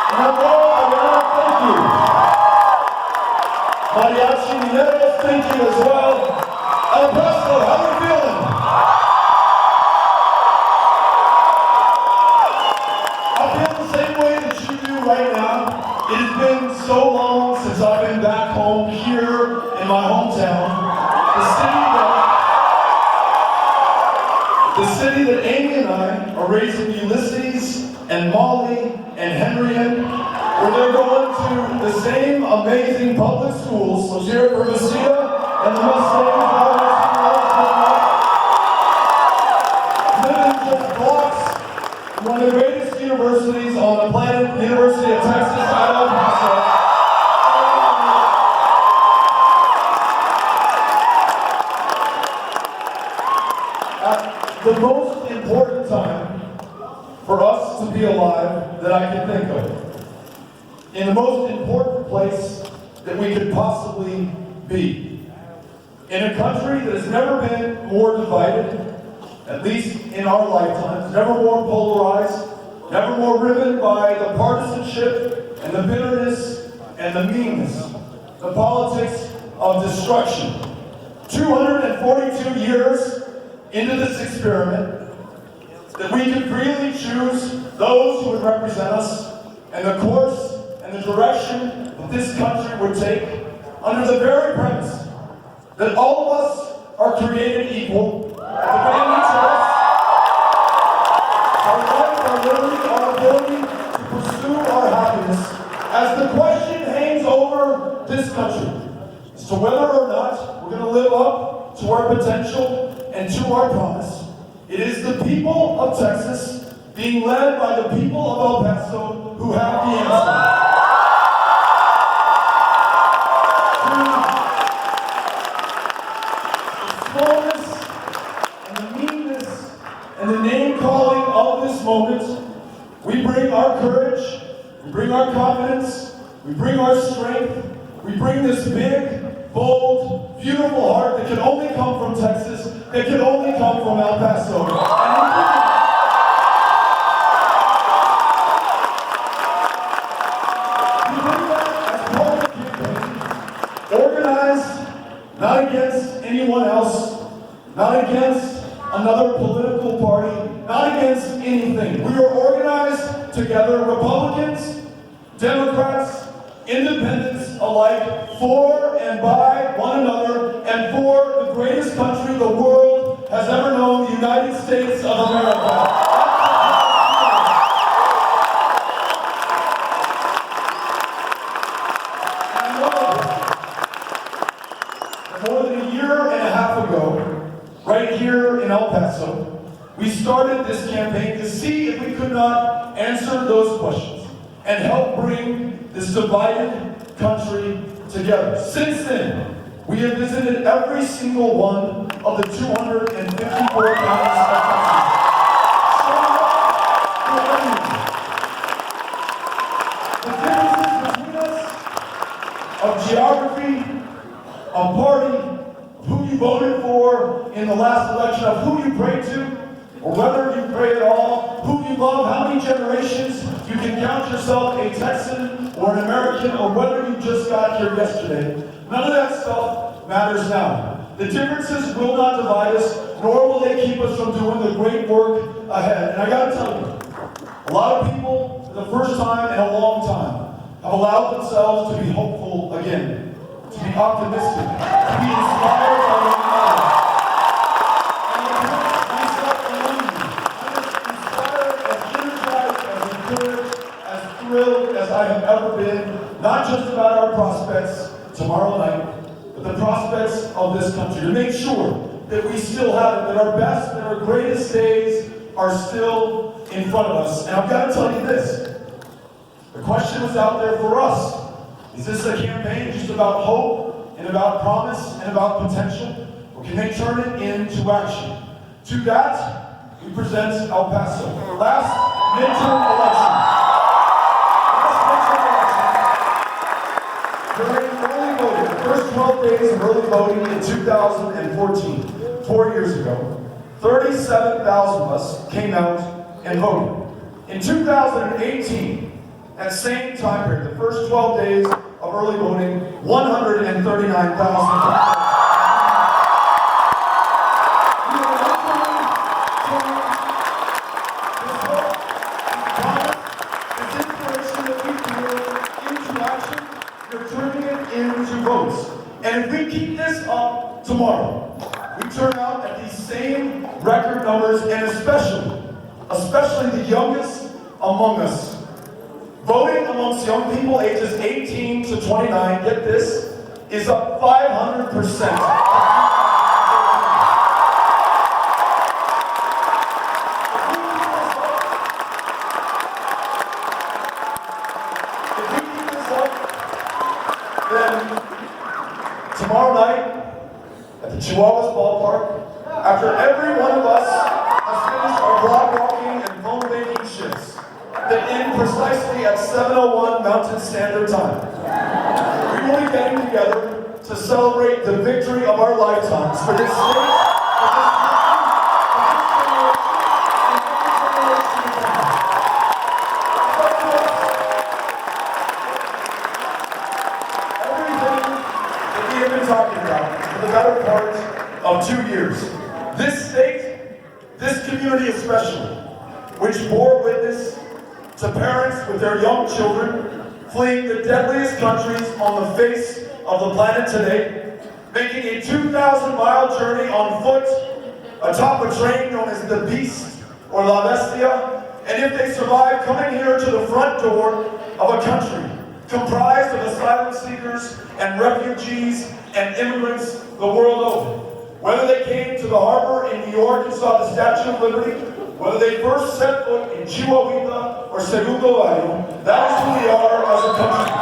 Thank you. Mariachi Mineros, thank you as well. El Paso, how are you feeling? I feel the same way that you do right now. It has been so long since I've been back home here in my hometown. The city that Amy and I are raising Ulysses and Molly and Henriette, where they're going to the same amazing public schools. So cheer it for Lucia and the Mustangs. Living just blocks from one of the greatest universities on the planet, the University of Texas at El Paso. The most important time for us to be alive that I can think of. In the most important place that we could possibly be. In a country that has never been more divided, at least in our lifetimes, never more polarized, never more riven by the partisanship and the bitterness and the meanness, the politics of destruction. 242 years into this experiment, that we can freely choose those who would represent us and the course and the direction that this country would take under the very premise that all of us are created equal, at the very each of us, our life, our liberty, our ability to pursue our happiness, as the question hangs over this country as to whether or not we're going to live up to our potential and to our promise. It is the people of Texas, being led by the people of El Paso, who have the answer. The smallness and the meanness and the name-calling of this moment, we bring our courage, we bring our confidence, we bring our strength, we bring this big, bold, beautiful heart that can only come from Texas, that can only come from El Paso. And we bring that as part of the campaign, organized, not against anyone else, not against another political party, not against anything. We are organized together, Republicans, Democrats, independents alike, for and by one another, and for the greatest country the world has ever known, the United States of America. And more than a year and a half ago, right here in El Paso, we started this campaign to see if we could not answer those questions and help bring this divided country together. Since then, we have visited every single one of the 254 counties of Texas. The differences between us of geography, of party, of who you voted for in the last election, of who you prayed to, or whether you pray at all, who you love, how many generations you can count yourself a Texan or an American, or whether you just got here yesterday. None of that stuff matters now. The differences will not divide us, nor will they keep us from doing the great work ahead. And I gotta tell you, a lot of people, for the first time in a long time, have allowed themselves to be hopeful again, to be optimistic, to be inspired by one another. Thrilled as I have ever been, not just about our prospects tomorrow night, but the prospects of this country, to make sure that we still have it, that our best and our greatest days are still in front of us. And I've got to tell you this, the question was out there for us. Is this a campaign just about hope and about promise and about potential? Or can they turn it into action? To that, we present El Paso. Last midterm election. During early voting, the first 12 days of early voting in 2014, 4 years ago, 37,000 of us came out and voted. In 2018, That same time period, the first 12 days of early voting, 139,000. You're turning it into votes. And if we keep this up tomorrow, we turn out at these same record numbers, and especially the youngest among us. Voting amongst young people ages 18 to 29, get this, is up 500%. Then tomorrow night at the Chihuahuas ballpark, after every one of us has finished our block walking and phone banking shifts that end precisely at 7:01 Mountain Standard Time, we will be getting together to celebrate the victory of our lifetimes for this state, for this country, for this generation, and every generation to come. Talking about for the better part of 2 years. This state, this community especially, which bore witness to parents with their young children fleeing the deadliest countries on the face of the planet today, making a 2,000-mile journey on foot atop a train known as the Beast or La Bestia, and if they survive, coming here to the front door of a country comprised of asylum seekers and refugees and immigrants the world over. Whether they came to the harbor in New York and saw the Statue of Liberty, whether they first set foot in Chihuahua or Segundo Valle, that is who we are as a country.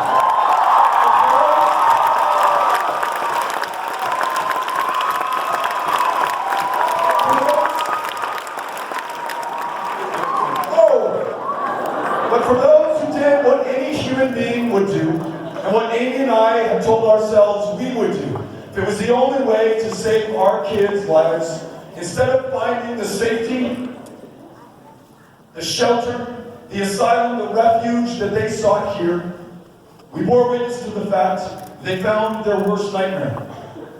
But for those who did what any human being would do, and what Amy and I have told ourselves we would do, if it was the only way to save our kids' lives, instead of finding the safety, the shelter, the asylum, the refuge that they sought here, we bore witness to the fact they found their worst nightmare.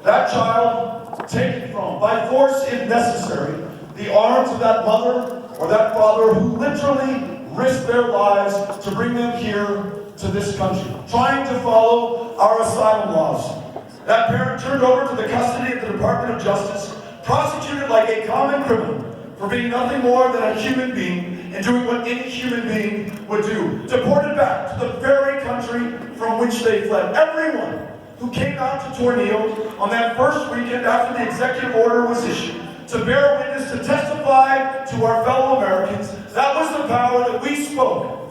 That child taken from, by force if necessary, the arms of that mother or that father who literally risked their lives to bring them here to this country, trying to follow our asylum laws. That parent turned over to the custody of the Department of Justice, prosecuted like a common criminal for being nothing more than a human being and doing what any human being would do. Deported back to the very country from which they fled. Everyone who came out to Tornillo on that first weekend after the executive order was issued to bear witness, to testify to our fellow Americans, that was the power that we spoke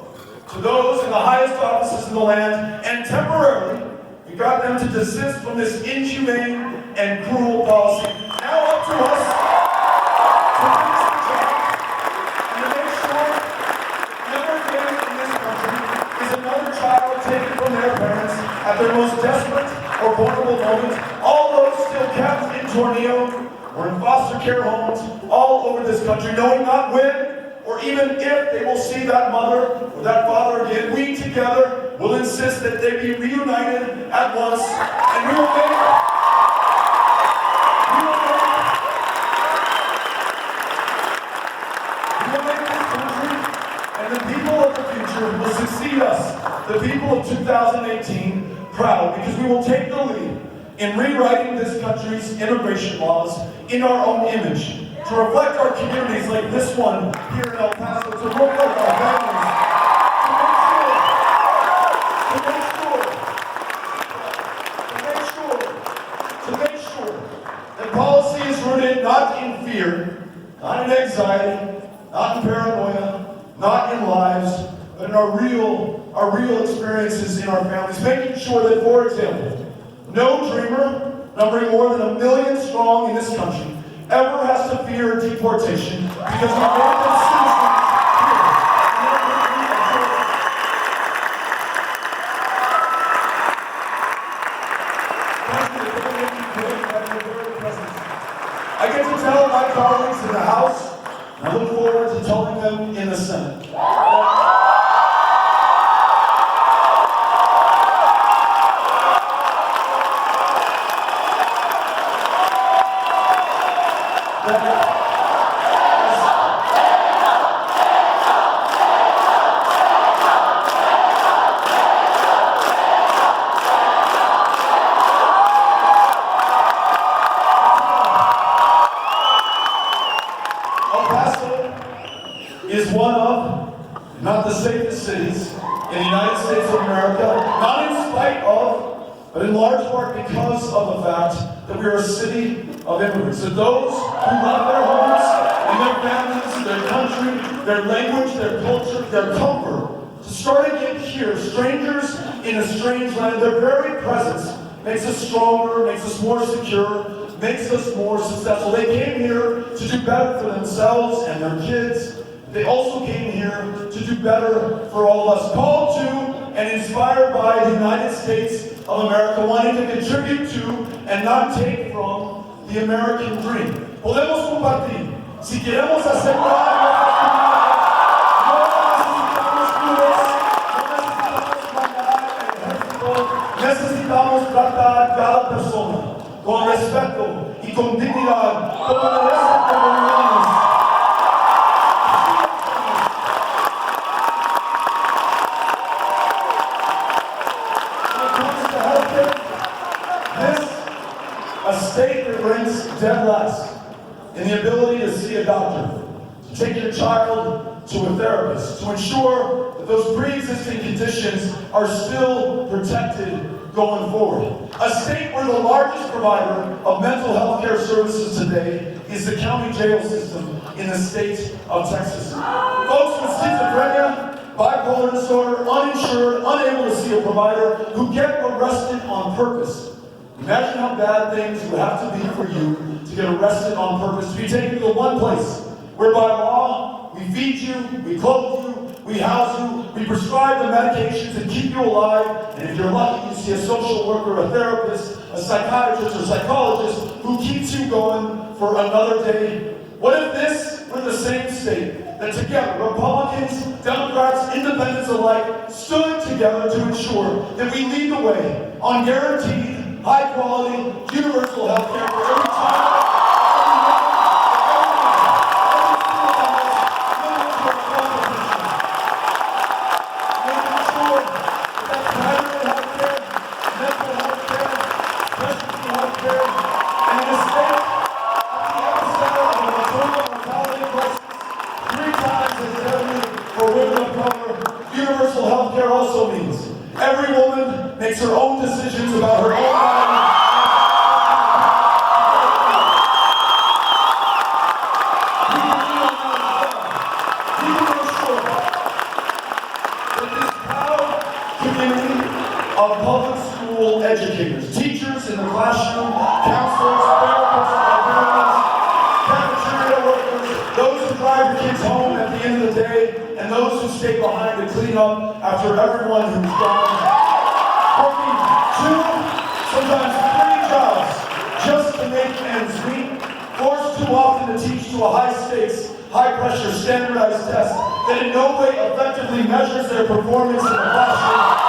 to those in the highest offices in the land, and temporarily, we got them to desist from this inhumane and cruel policy. Now up to us to finish the job and to make sure never again in this country is another child taken from their parents at their most desperate or vulnerable moments. All those still kept in Tornillo or in foster care homes all over this country, knowing not when or even if they will see that mother or that father again. We together will insist that they be reunited at once, and we will make this country and the people of the future who will succeed us, the people of 2018, proud, because we will take the lead in rewriting this country's immigration laws in our own image, to reflect our communities like this one here in El Paso, to look like our families, to make sure that policy is rooted not in fear, not in anxiety, not in paranoia, not in lies, but in our real experiences in our families, making sure that, for example, no dreamer, numbering more than 1 million strong in this country, ever has to fear deportation because we want them citizens here. I get to tell my colleagues in the House, and I look forward to telling them in the Senate. United States of America, not in spite of, but in large part because of the fact that we are a city of immigrants. That those who love their homes and their families, their country, their language, their culture, their comfort, to start again here, strangers in a strange land, their very presence makes us stronger, makes us more secure, makes us more successful. They came here to do better for themselves and their kids. They also came here to do better for all of us. Called to and inspired by the United States of America, wanting to contribute to and not take from the American dream. Podemos compartir. Si queremos asegurar necesitamos tratar cada persona con respeto y con dignidad, como merecen como humanos. When it comes to healthcare, this, a state that ranks dead last in the ability to see a doctor, to take your child to a therapist, to ensure that those pre-existing conditions are still protected going forward. A state where the largest provider of mental health care services today is the county jail system in the state of Texas. Folks with schizophrenia, bipolar disorder, uninsured, unable to see a provider, who get arrested on purpose. Imagine how bad things would have to be for you to get arrested on purpose, to be taken to the one place where by law we feed you, we clothe you, we house you, we prescribe the medications that keep you alive, and if you're lucky, you see a social worker, a therapist, a psychiatrist, or psychologist who keeps you going for another day. What if this were the same state that together, Republicans, Democrats, Independents alike, stood together to ensure that we lead the way on guaranteed, high-quality, universal health care for every child, universal health care also means every woman makes her own decisions about her own body. We can make sure that this proud community of public school educators, teachers in the classroom, counselors, therapists, librarians, cafeteria workers, those who drive your kids home at the end of the day, and those who stay behind to clean up after everyone who's gone, working 2, sometimes 3 jobs just to make ends meet, forced too often to teach to a high-stakes, high-pressure, standardized test that in no way effectively measures their performance in the classroom.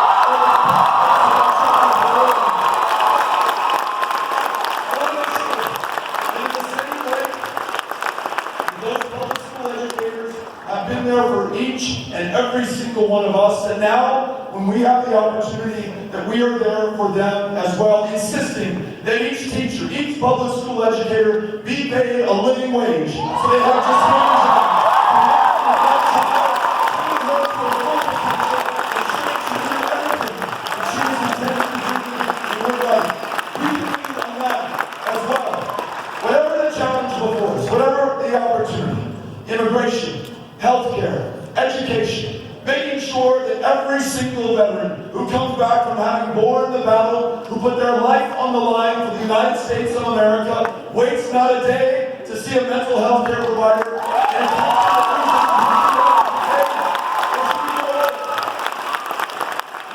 For each and every single one of us, and now when we have the opportunity that we are there for them as well, insisting that each teacher, each public school educator be paid a living wage so they have just one job. Whatever the challenge before us, whatever the opportunity, immigration, healthcare, education, making sure that every single veteran who comes back from having borne the battle, who put their life on the line for the United States of America, waits not a day to see a mental health care provider, and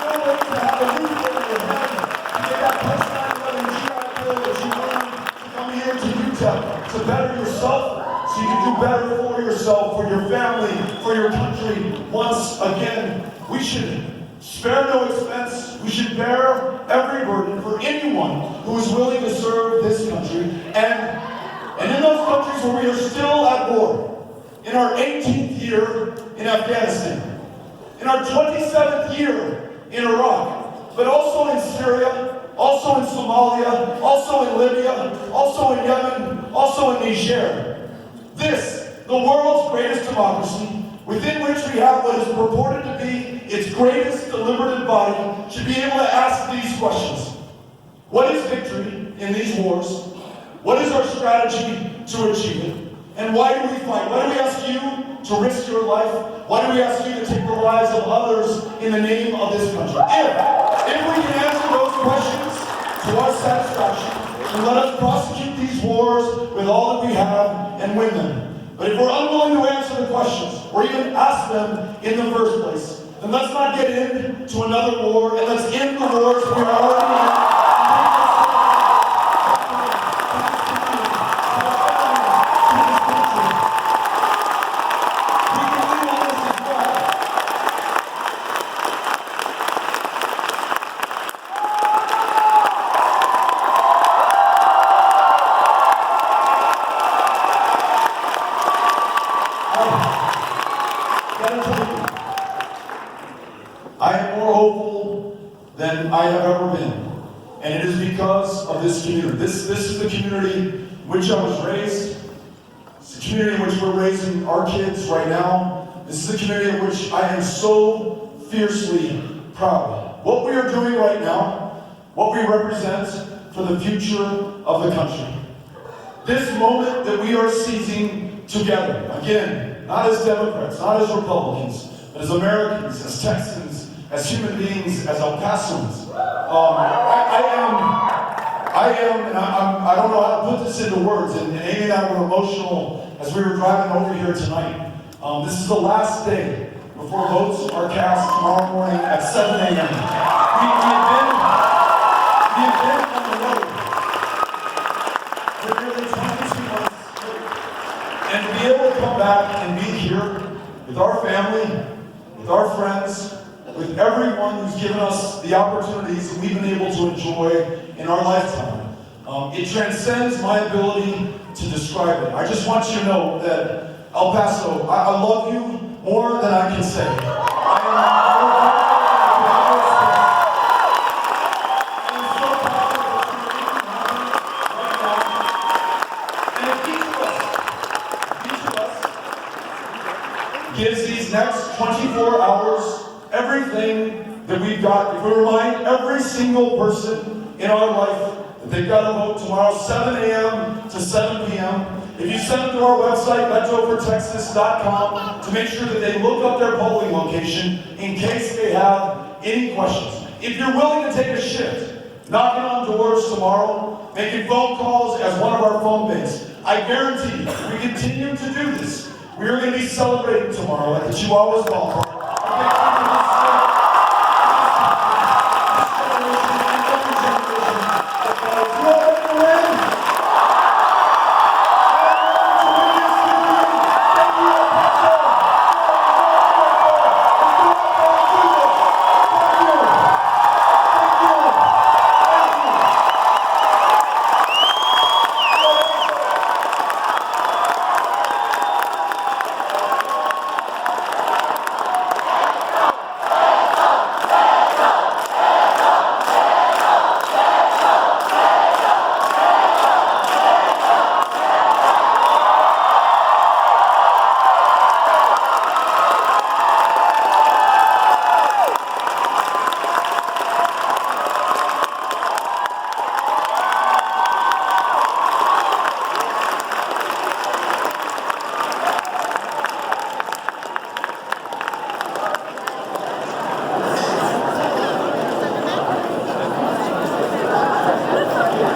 no way to have a roof over your head, to get that post-9/11 GI Bill that you earned to come here to UTEP, to better yourself, so you can do better for yourself, for your family, for your country. Once again, we should spare no expense. We should bear every burden for anyone who is willing to serve this country. And in those countries where we are still at war, in our 18th year in Afghanistan, in our 27th year in Iraq, but also in Syria, also in Somalia, also in Libya, also in Yemen, also in Niger. This, the world's greatest democracy, within which we have what is purported to be its greatest deliberative body, should be able to ask these questions. What is victory in these wars? What is our strategy to achieve it? And why do we fight? Why do we ask you to risk your life? Why do we ask you to take the lives of others in the name of this country? If we can answer those questions to our satisfaction, then let us prosecute these wars with all that we have and win them. But if we're unwilling to answer the questions, or even ask them in the first place, then let's not get into another war, and let's end the wars we are already in. I am more hopeful than I have ever been, and it is because of this community. This is the community in which I was raised. It's the community in which we're raising our kids right now. This is the community in which I am so fiercely proud. What we are doing right now, what we represent for the future of the country. This moment that we are seizing together, again, not as Democrats, not as Republicans, but as Americans, as Texans, as human beings, as El Pasoans. I don't know how to put this into words, and Amy and I were emotional as we were driving over here tonight. This is the last day before votes are cast tomorrow morning at 7 a.m. We have been on the road for nearly 22 months, and to be able to come back and be here with our family, with our friends, with everyone who's given us the opportunities that we've been able to enjoy in our lifetime. It transcends my ability to describe it. I just want you to know that El Paso, I love you more than I can say. Gives these next 24 hours everything that we've got. If we remind every single person in our life that they've got to vote tomorrow, 7 a.m. to 7 p.m. If you send them to our website, betofortexas.com, to make sure that they look up their polling location in case they have any questions. If you're willing to take a shift, knocking on doors tomorrow, making phone calls as one of our phone banks, I guarantee you, if we continue to do this, we are going to be celebrating tomorrow at the Chihuahuas Ballpark.